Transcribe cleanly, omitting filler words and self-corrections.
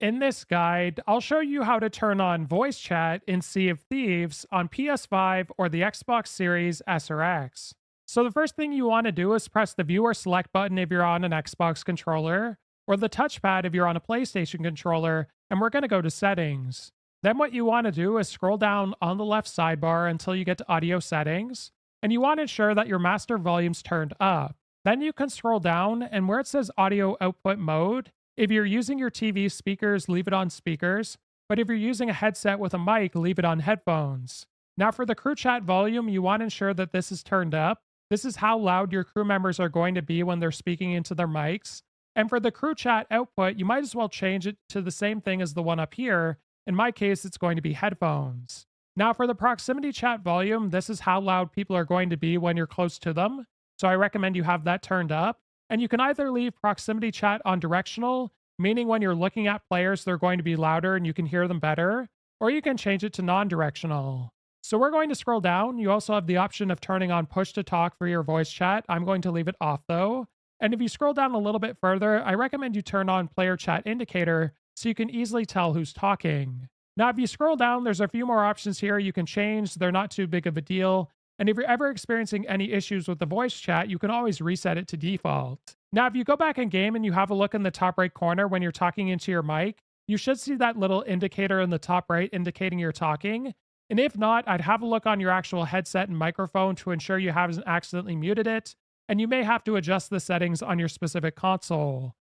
In this guide, I'll show you how to turn on voice chat in Sea of Thieves on PS5 or the Xbox Series S or X. So, the first thing you want to do is press the view or select button if you're on an Xbox controller, or the touchpad if you're on a PlayStation controller, and we're going to go to settings. Then, what you want to do is scroll down on the left sidebar until you get to audio settings, and you want to ensure that your master volume's turned up. Then you can scroll down, and where it says audio output mode, if you're using your TV speakers, leave it on speakers, but if you're using a headset with a mic, leave it on headphones. Now, for the crew chat volume, you want to ensure that this is turned up. This is how loud your crew members are going to be when they're speaking into their mics. And for the crew chat output, you might as well change it to the same thing as the one up here. In my case, it's going to be headphones. Now, for the proximity chat volume, this is how loud people are going to be when you're close to them. So I recommend you have that turned up. And you can either leave proximity chat on directional, meaning when you're looking at players, they're going to be louder and you can hear them better, or you can change it to non directional. So we're going to scroll down. You also have the option of turning on push to talk for your voice chat. I'm going to leave it off though. And if you scroll down a little bit further, I recommend you turn on player chat indicator so you can easily tell who's talking. Now, if you scroll down, there's a few more options here you can change. They're not too big of a deal. And if you're ever experiencing any issues with the voice chat, you can always reset it to default. Now, if you go back in game and you have a look in the top right corner when you're talking into your mic, you should see that little indicator in the top right indicating you're talking. And if not, I'd have a look on your actual headset and microphone to ensure you haven't accidentally muted it. And you may have to adjust the settings on your specific console.